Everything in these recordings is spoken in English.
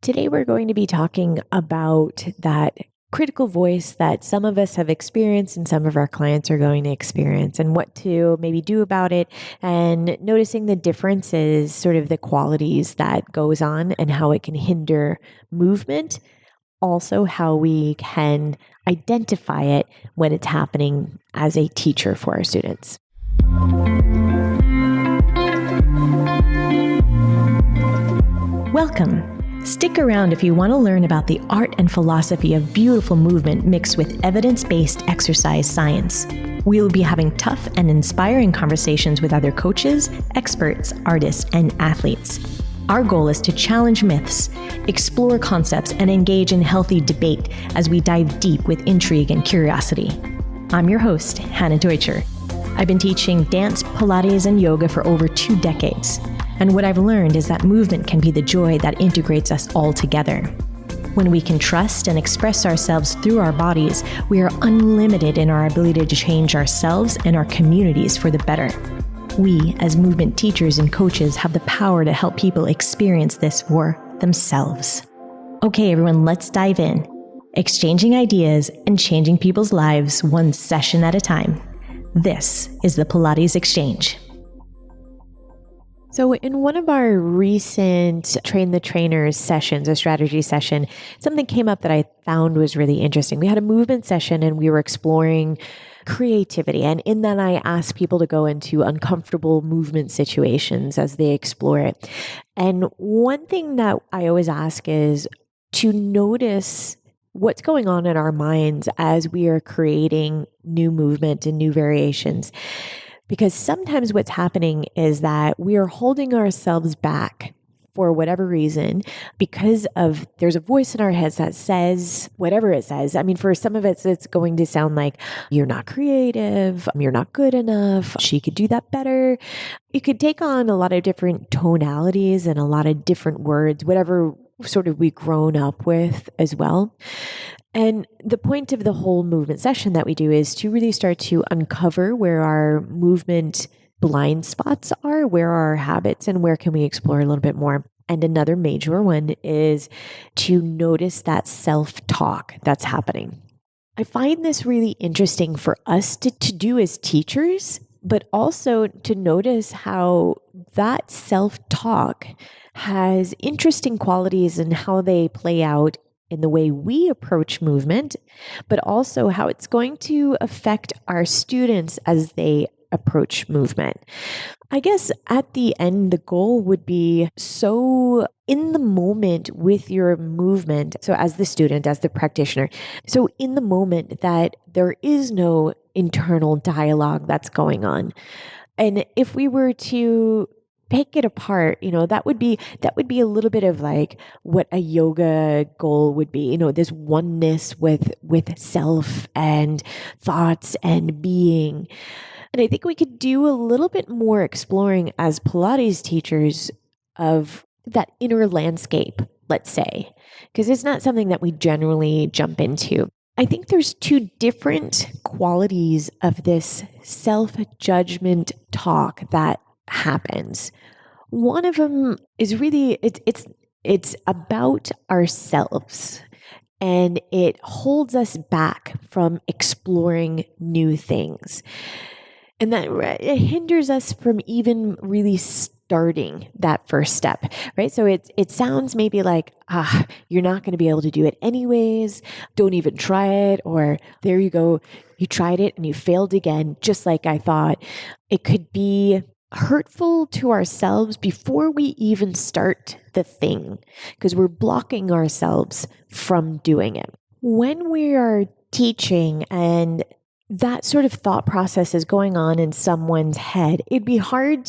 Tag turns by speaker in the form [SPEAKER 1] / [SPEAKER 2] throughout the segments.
[SPEAKER 1] Today, we're going to be talking about that critical voice that some of us have experienced and some of our clients are going to experience, and what to maybe do about it, and noticing the differences, sort of the qualities that goes on and how it can hinder movement. Also, how we can identify it when it's happening as a teacher for our students. Welcome. Stick around if you want to learn about the art and philosophy of beautiful movement mixed with evidence-based exercise science. We'll be having tough and inspiring conversations with other coaches, experts, artists, and athletes. Our goal is to challenge myths, explore concepts, and engage in healthy debate as we dive deep with intrigue and curiosity. I'm your host, Hannah Deutscher. I've been teaching dance, Pilates, and yoga for over 2 decades. And what I've learned is that movement can be the joy that integrates us all together. When we can trust and express ourselves through our bodies, we are unlimited in our ability to change ourselves and our communities for the better. We, as movement teachers and coaches, have the power to help people experience this for themselves. Okay, everyone, let's dive in. Exchanging ideas and changing people's lives one session at a time. This is the Pilates Exchange. So in one of our recent Train the Trainers sessions, a strategy session, something came up that I found was really interesting. We had a movement session and we were exploring creativity. And in that, I asked people to go into uncomfortable movement situations as they explore it. And one thing that I always ask is to notice what's going on in our minds as we are creating new movement and new variations. Because sometimes what's happening is that we are holding ourselves back for whatever reason because of there's a voice in our heads that says whatever it says. I mean, for some of it, it's going to sound like you're not creative, you're not good enough, she could do that better. It could take on a lot of different tonalities and a lot of different words, whatever sort of we've grown up with as well. And the point of the whole movement session that we do is to really start to uncover where our movement blind spots are, where are our habits, and where can we explore a little bit more. And another major one is to notice that self-talk that's happening. I find this really interesting for us to do as teachers, but also to notice how that self-talk has interesting qualities and how they play out in the way we approach movement, but also how it's going to affect our students as they approach movement. I guess at the end, the goal would be so in the moment with your movement. So as the student, as the practitioner, so in the moment that there is no internal dialogue that's going on. And if we were to pick it apart, that would be a little bit of like what a yoga goal would be, this oneness with self and thoughts and being. And I think we could do a little bit more exploring as Pilates teachers of that inner landscape, let's say, because it's not something that we generally jump into. I think there's 2 different qualities of this self-judgment talk that happens. One of them is really, it's about ourselves, and it holds us back from exploring new things. And that it hinders us from even really starting that first step, right? So it sounds maybe like, you're not going to be able to do it anyways. Don't even try it. Or there you go. You tried it and you failed again, just like I thought. It could be hurtful to ourselves before we even start the thing, because we're blocking ourselves from doing it. When we are teaching and that sort of thought process is going on in someone's head, it'd be hard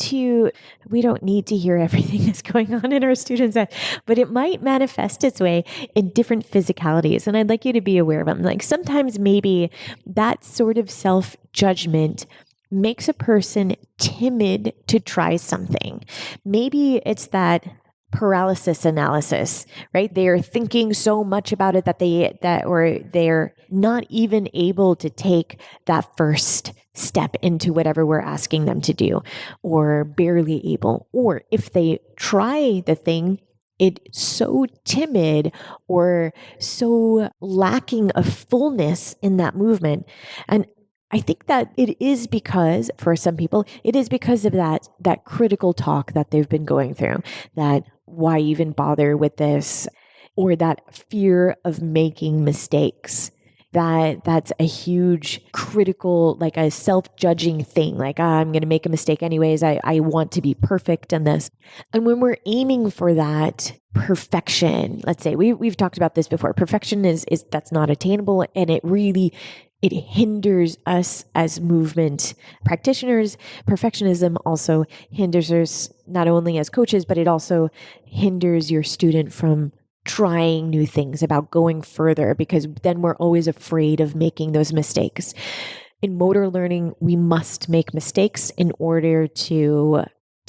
[SPEAKER 1] we don't need to hear everything that's going on in our students' head, but it might manifest its way in different physicalities. And I'd like you to be aware of them. Like sometimes maybe that sort of self-judgment makes a person timid to try something. Maybe it's that paralysis analysis, right? They are thinking so much about it that they're not even able to take that first step into whatever we're asking them to do, or barely able. Or if they try the thing, it's so timid or so lacking of fullness in that movement. And I think that it is because, for some people, it is because of that critical talk that they've been going through, that why even bother with this, or that fear of making mistakes. That's a huge critical, like a self-judging thing. Like, I'm going to make a mistake anyways. I want to be perfect in this. And when we're aiming for that perfection, let's say we've talked about this before, perfection is that's not attainable. And it hinders us as movement practitioners. Perfectionism also hinders us not only as coaches, but it also hinders your student from trying new things, about going further, because then we're always afraid of making those mistakes. In motor learning, we must make mistakes in order to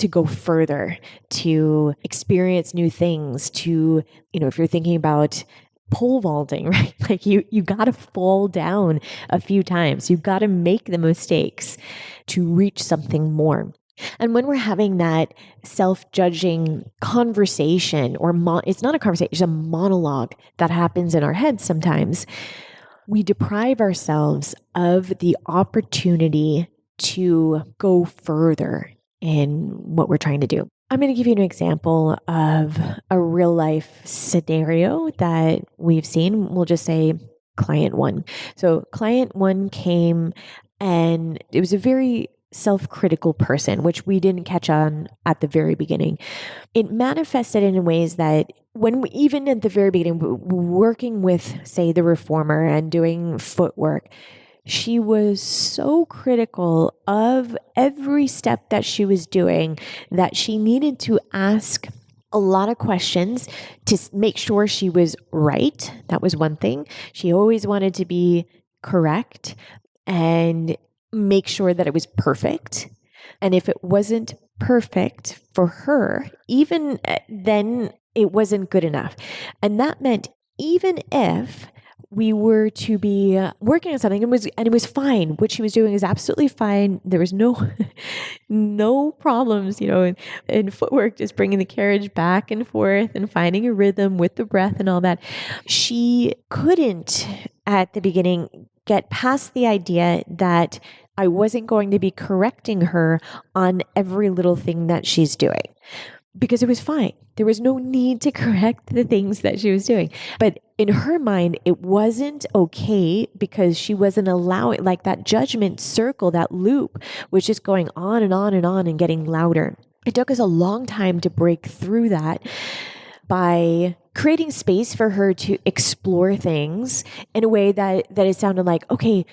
[SPEAKER 1] go further, to experience new things, to, if you're thinking about pole vaulting, right? Like you got to fall down a few times. You've got to make the mistakes to reach something more. And when we're having that self-judging conversation, or it's not a conversation, it's a monologue that happens in our heads sometimes, we deprive ourselves of the opportunity to go further in what we're trying to do. I'm going to give you an example of a real life scenario that we've seen. We'll just say client one. So client one came, and it was a very self-critical person, which we didn't catch on at the very beginning. It manifested in ways that even at the very beginning, working with, say, the reformer and doing footwork, she was so critical of every step that she was doing that she needed to ask a lot of questions to make sure she was right. That was one thing. She always wanted to be correct and make sure that it was perfect. And if it wasn't perfect for her, even then it wasn't good enough. And that meant even if we were to be working on something and it was fine, what she was doing is absolutely fine. There was no problems, in footwork, just bringing the carriage back and forth and finding a rhythm with the breath and all that. She couldn't at the beginning get past the idea that I wasn't going to be correcting her on every little thing that she's doing, because it was fine. There was no need to correct the things that she was doing. But in her mind, it wasn't okay, because she wasn't allowing, like, that judgment circle, that loop was just going on and on and on and getting louder. It took us a long time to break through that by creating space for her to explore things in a way that it sounded like, okay,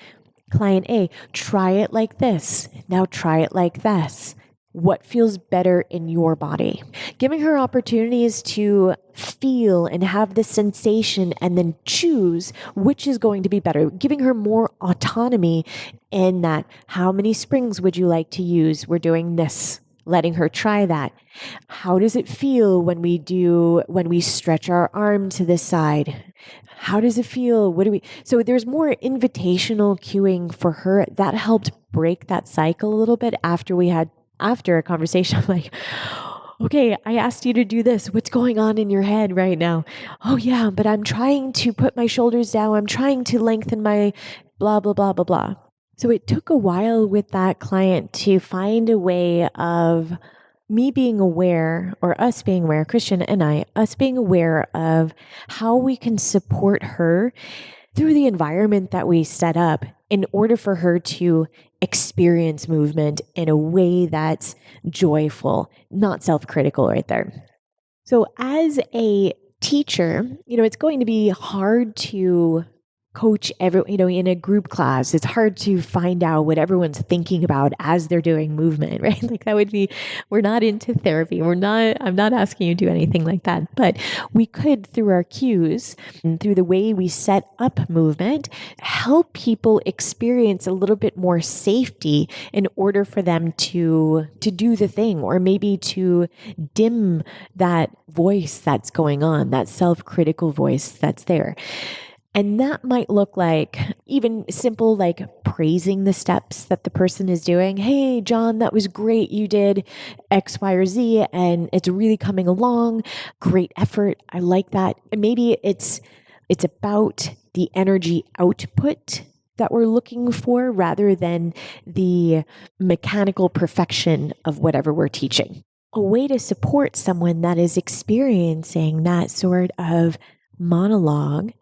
[SPEAKER 1] client A, try it like this. Now try it like this. What feels better in your body? Giving her opportunities to feel and have the sensation and then choose which is going to be better. Giving her more autonomy in that. How many springs would you like to use? We're doing this. Letting her try that. How does it feel when we stretch our arm to the side? How does it feel? So there's more invitational cueing for her. That helped break that cycle a little bit after a conversation. I'm like, okay, I asked you to do this. What's going on in your head right now? Oh yeah, but I'm trying to put my shoulders down. I'm trying to lengthen my blah, blah, blah, blah, blah. So it took a while with that client to find a way of me being aware, or us being aware, Christian and us being aware of how we can support her through the environment that we set up in order for her to experience movement in a way that's joyful, not self-critical right there. So as a teacher, it's going to be hard to coach in a group class. It's hard to find out what everyone's thinking about as they're doing movement, right? Like we're not into therapy. I'm not asking you to do anything like that, but we could, through our cues and through the way we set up movement, help people experience a little bit more safety in order for them to do the thing, or maybe to dim that voice that's going on, that self-critical voice that's there. And that might look like even simple, like praising the steps that the person is doing. Hey, John, that was great. You did X, Y, or Z, and it's really coming along. Great effort. I like that. And maybe it's about the energy output that we're looking for rather than the mechanical perfection of whatever we're teaching. A way to support someone that is experiencing that sort of monologue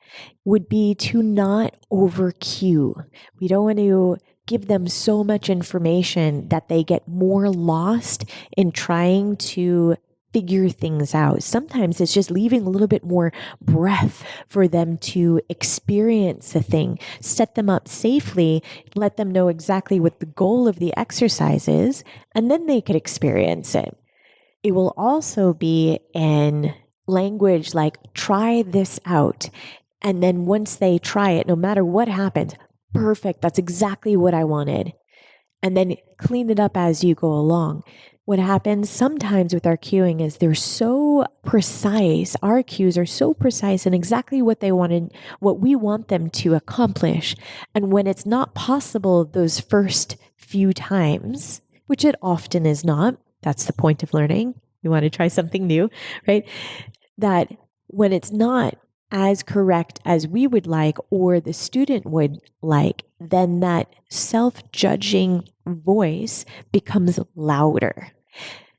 [SPEAKER 1] would be to not over cue. We don't want to give them so much information that they get more lost in trying to figure things out. Sometimes it's just leaving a little bit more breath for them to experience the thing, set them up safely, let them know exactly what the goal of the exercise is, and then they could experience it. It will also be in language like, try this out. And then once they try it, no matter what happens, perfect, that's exactly what I wanted. And then clean it up as you go along. What happens sometimes with our cueing is they're so precise. Our cues are so precise in exactly what they wanted, what we want them to accomplish. And when it's not possible those first few times, which it often is not, that's the point of learning. You want to try something new, right? That when it's not as correct as we would like or the student would like, then that self-judging voice becomes louder.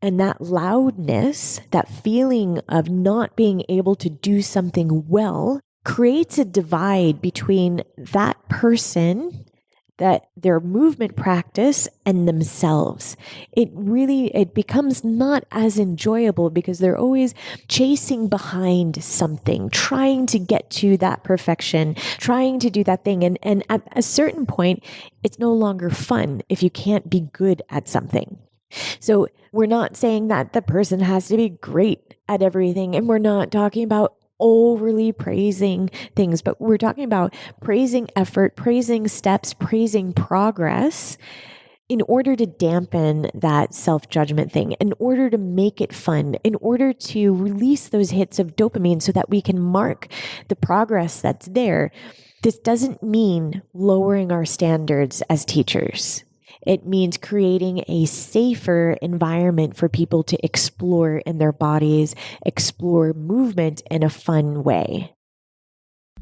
[SPEAKER 1] And that loudness, that feeling of not being able to do something well, creates a divide between that person, that their movement practice, and themselves. It becomes not as enjoyable because they're always chasing behind something, trying to get to that perfection, trying to do that thing. And at a certain point, it's no longer fun if you can't be good at something. So we're not saying that the person has to be great at everything, and we're not talking about overly praising things, but we're talking about praising effort, praising steps, praising progress in order to dampen that self-judgment thing, in order to make it fun, in order to release those hits of dopamine so that we can mark the progress that's there. This doesn't mean lowering our standards as teachers. It means creating a safer environment for people to explore in their bodies, explore movement in a fun way.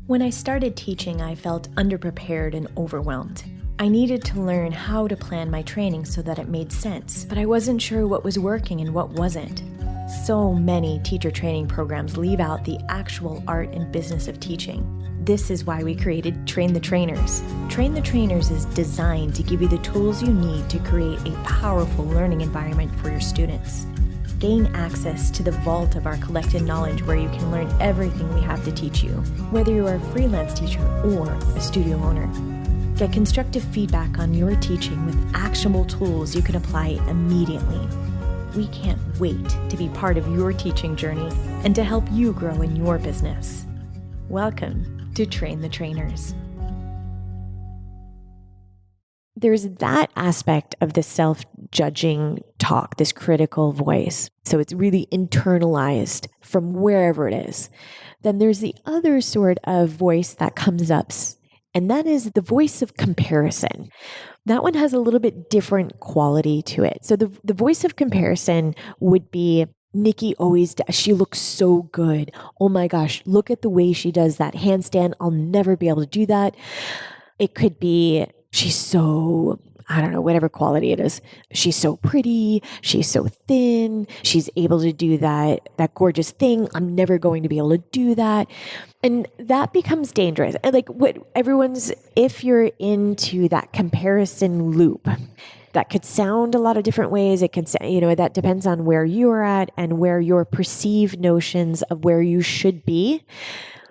[SPEAKER 1] When I started teaching, I felt underprepared and overwhelmed. I needed to learn how to plan my training so that it made sense, but I wasn't sure what was working and what wasn't. So many teacher training programs leave out the actual art and business of teaching. This is why we created Train the Trainers. Train the Trainers is designed to give you the tools you need to create a powerful learning environment for your students. Gain access to the vault of our collected knowledge where you can learn everything we have to teach you, whether you are a freelance teacher or a studio owner. Get constructive feedback on your teaching with actionable tools you can apply immediately. We can't wait to be part of your teaching journey and to help you grow in your business. Welcome to Train the Trainers. There's that aspect of the self-judging talk, this critical voice. So it's really internalized from wherever it is. Then there's the other sort of voice that comes up, and that is the voice of comparison. That one has a little bit different quality to it. So the voice of comparison would be, Nikki always does. She looks so good. Oh my gosh, look at the way she does that handstand. I'll never be able to do that. It could be, she's so, I don't know, whatever quality it is. She's so pretty. She's so thin. She's able to do that gorgeous thing. I'm never going to be able to do that. And that becomes dangerous. And if you're into that comparison loop, that could sound a lot of different ways. It can, that depends on where you're at and where your perceived notions of where you should be,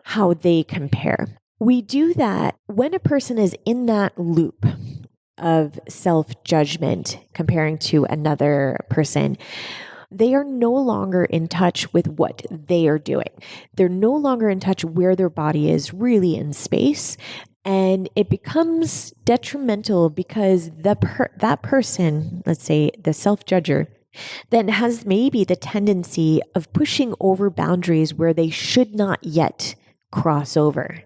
[SPEAKER 1] how they compare. We do that when a person is in that loop of self-judgment comparing to another person. They are no longer in touch with what they are doing. They're no longer in touch where their body is really in space. And it becomes detrimental because that person, let's say the self-judger, then has maybe the tendency of pushing over boundaries where they should not yet cross over.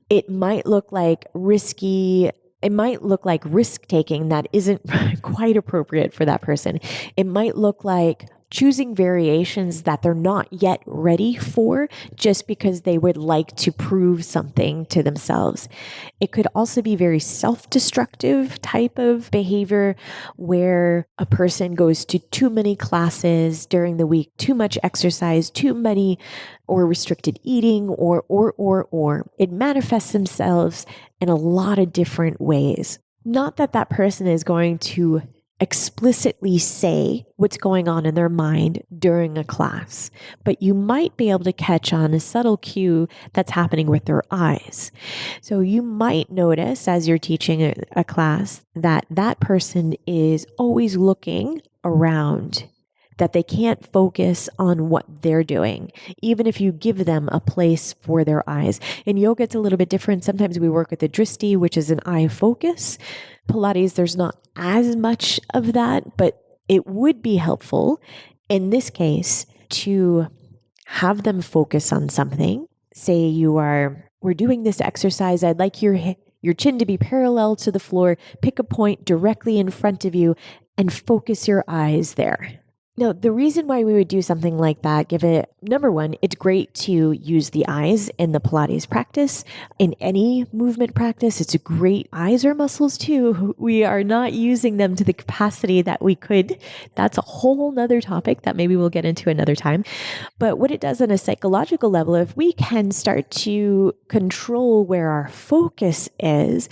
[SPEAKER 1] It might look like risky. It might look like risk taking that isn't quite appropriate for that person. It might look like choosing variations that they're not yet ready for just because they would like to prove something to themselves. It could also be very self-destructive type of behavior where a person goes to too many classes during the week, too much exercise, too many or restricted eating or it manifests themselves in a lot of different ways. Not that that person is going to explicitly say what's going on in their mind during a class, but you might be able to catch on a subtle cue that's happening with their eyes. So you might notice as you're teaching a class that that person is always looking around, that they can't focus on what they're doing, even if you give them a place for their eyes. In yoga, it's a little bit different. Sometimes we work with the drishti, which is an eye focus. Pilates, there's not as much of that, but it would be helpful in this case to have them focus on something. Say we're doing this exercise. I'd like your chin to be parallel to the floor. Pick a point directly in front of you and focus your eyes there. Now, the reason why we would do something like that, number one, it's great to use the eyes in the Pilates practice. In any movement practice, it's a great, eyes are muscles too. We are not using them to the capacity that we could. That's a whole nother topic that maybe we'll get into another time. But what it does on a psychological level, if we can start to control where our focus is,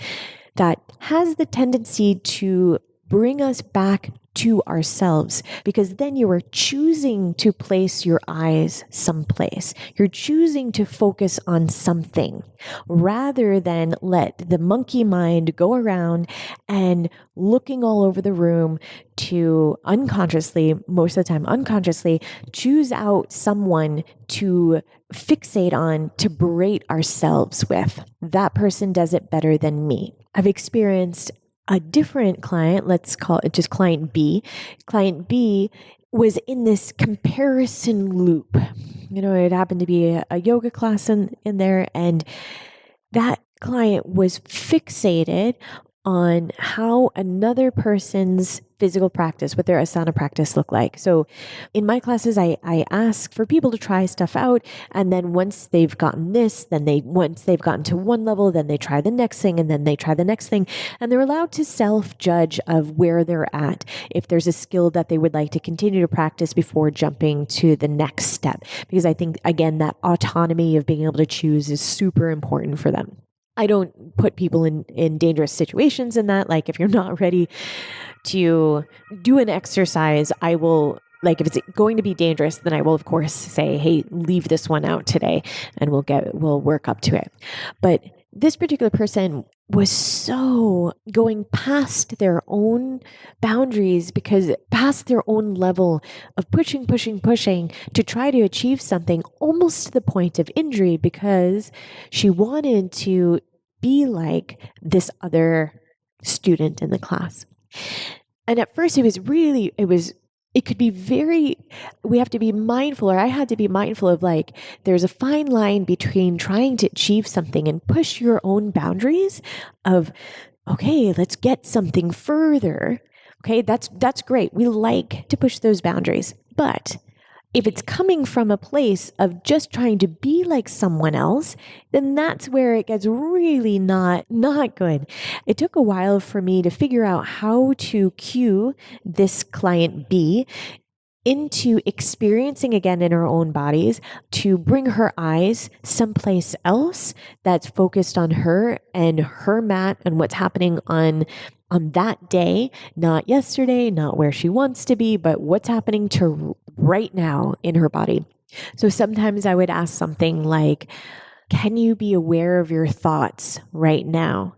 [SPEAKER 1] that has the tendency to bring us back to ourselves, because then you are choosing to place your eyes someplace. You're choosing to focus on something rather than let the monkey mind go around and looking all over the room to unconsciously, most of the time unconsciously, choose out someone to fixate on, to berate ourselves with. That person does it better than me. I've experienced a different client, let's call it just client B. Client B was in this comparison loop. It happened to be a yoga class in there, and that client was fixated on how another person's physical practice, what their asana practice looked like. So in my classes, I ask for people to try stuff out. And then once they've gotten this, once they've gotten to one level, then they try the next thing, and then they try the next thing. And they're allowed to self-judge of where they're at, if there's a skill that they would like to continue to practice before jumping to the next step. Because I think, again, that autonomy of being able to choose is super important for them. I don't put people in dangerous situations in that. Like if you're not ready to do an exercise, I will, like if it's going to be dangerous, then I will of course say, hey, leave this one out today and we'll work up to it. But this particular person was so going past their own boundaries, because past their own level of pushing to try to achieve something, almost to the point of injury, because she wanted to be like this other student in the class. And at first it could be we have to be mindful, or I had to be mindful of, like, there's a fine line between trying to achieve something and push your own boundaries of, okay, let's get something further. Okay, that's great. We like to push those boundaries. But if it's coming from a place of just trying to be like someone else, then that's where it gets really not good. It took a while for me to figure out how to cue this client B into experiencing again in her own bodies, to bring her eyes someplace else that's focused on her and her mat and what's happening on that day, not yesterday, not where she wants to be, but what's happening to right now in her body. So sometimes I would ask something like, can you be aware of your thoughts right now?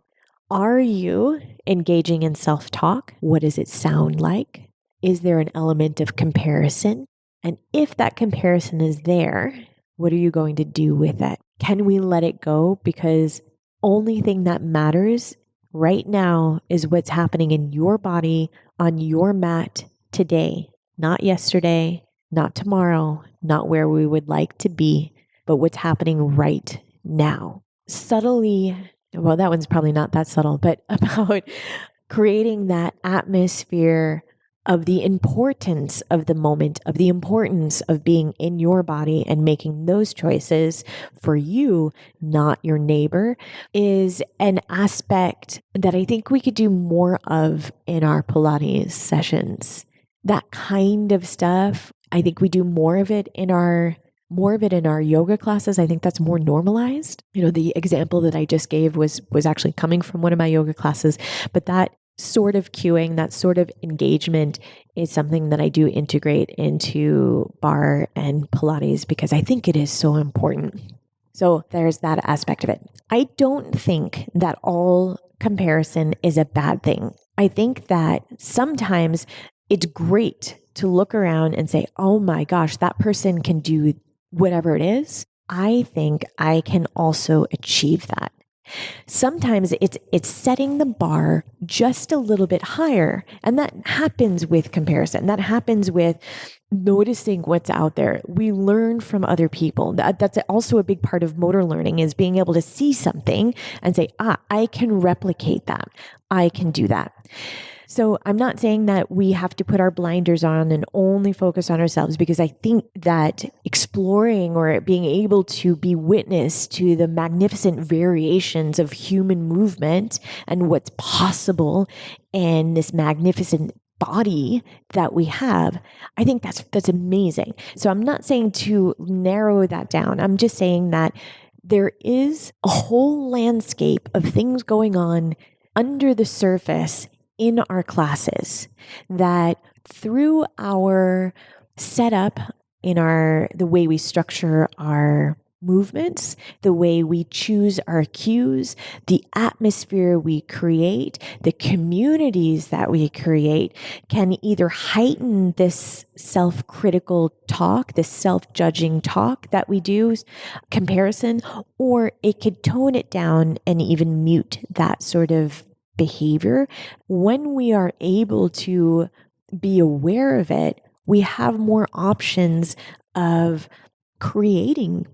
[SPEAKER 1] Are you engaging in self-talk? What does it sound like? Is there an element of comparison? And if that comparison is there, what are you going to do with it? Can we let it go? Because only thing that matters right now is what's happening in your body on your mat today, not yesterday, not tomorrow, not where we would like to be, but what's happening right now. subtly, well, that one's probably not that subtle, but about creating that atmosphere of the importance of the moment, of the importance of being in your body and making those choices for you, not your neighbor, is an aspect that I think we could do more of in our Pilates sessions. That kind of stuff, I think we do more of it in our yoga classes. I think that's more normalized. The example that I just gave was actually coming from one of my yoga classes, but that sort of cueing, that sort of engagement is something that I do integrate into barre and Pilates because I think it is so important. So there's that aspect of it. I don't think that all comparison is a bad thing. I think that sometimes it's great to look around and say, oh my gosh, that person can do whatever it is. I think I can also achieve that. Sometimes it's setting the bar just a little bit higher. And that happens with comparison. That happens with noticing what's out there. We learn from other people. That's also a big part of motor learning, is being able to see something and say, I can replicate that. I can do that. So I'm not saying that we have to put our blinders on and only focus on ourselves, because I think that exploring or being able to be witness to the magnificent variations of human movement and what's possible in this magnificent body that we have, I think that's amazing. So I'm not saying to narrow that down. I'm just saying that there is a whole landscape of things going on under the surface in our classes that, through our setup, in the way we structure our movements, the way we choose our cues, the atmosphere we create, the communities that we create, can either heighten this self-critical talk, this self-judging talk that we do, comparison, or it could tone it down and even mute that sort of behavior. When we are able to be aware of it, we have more options of creating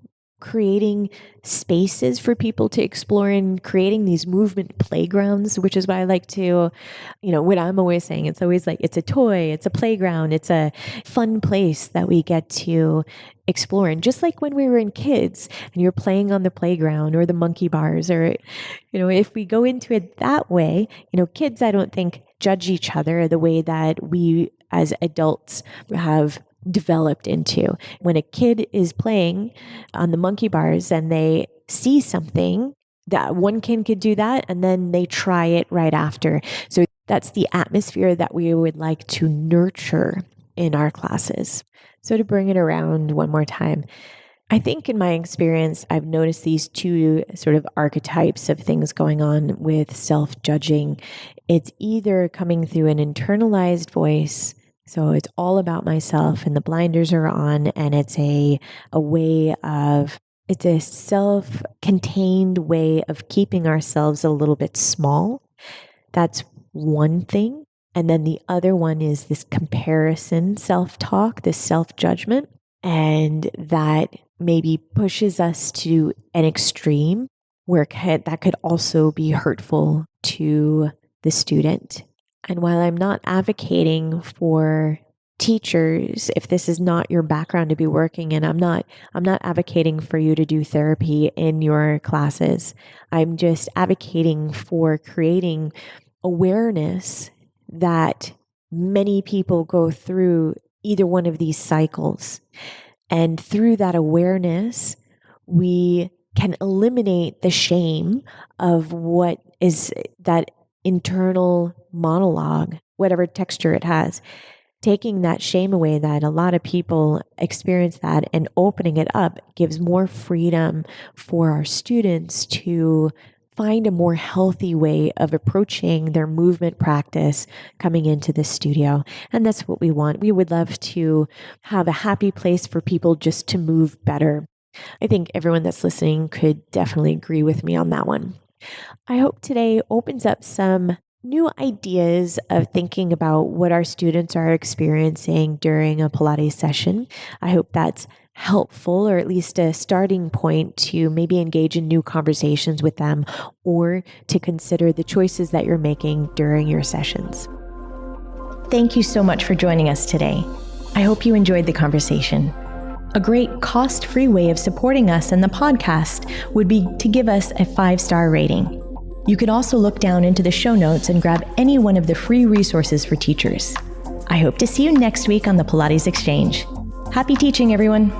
[SPEAKER 1] spaces for people to explore and creating these movement playgrounds, which is why I like to, what I'm always saying, it's always like, it's a toy, it's a playground, it's a fun place that we get to explore. And just like when we were in kids and you're playing on the playground or the monkey bars, or, if we go into it that way, kids, I don't think, judge each other the way that we as adults have developed into. When a kid is playing on the monkey bars and they see something, that one kid could do that and then they try it right after. So that's the atmosphere that we would like to nurture in our classes. So to bring it around one more time, I think in my experience, I've noticed these two sort of archetypes of things going on with self-judging. It's either coming through an internalized voice, so it's all about myself and the blinders are on, and it's a self-contained way of keeping ourselves a little bit small. That's one thing. And then the other one is this comparison self-talk, this self-judgment, and that maybe pushes us to an extreme where that could also be hurtful to the student. And while I'm not advocating for teachers, if this is not your background to be working in, I'm not advocating for you to do therapy in your classes. I'm just advocating for creating awareness that many people go through either one of these cycles. And through that awareness, we can eliminate the shame of what is that internal monologue, whatever texture it has, taking that shame away, that a lot of people experience that, and opening it up gives more freedom for our students to find a more healthy way of approaching their movement practice coming into the studio. And that's what we want. We would love to have a happy place for people just to move better. I think everyone that's listening could definitely agree with me on that one. I hope today opens up some new ideas of thinking about what our students are experiencing during a Pilates session. I hope that's helpful, or at least a starting point to maybe engage in new conversations with them or to consider the choices that you're making during your sessions.
[SPEAKER 2] Thank you so much for joining us today. I hope you enjoyed the conversation. A great cost-free way of supporting us and the podcast would be to give us a 5-star rating. You could also look down into the show notes and grab any one of the free resources for teachers. I hope to see you next week on the Pilates Exchange. Happy teaching, everyone.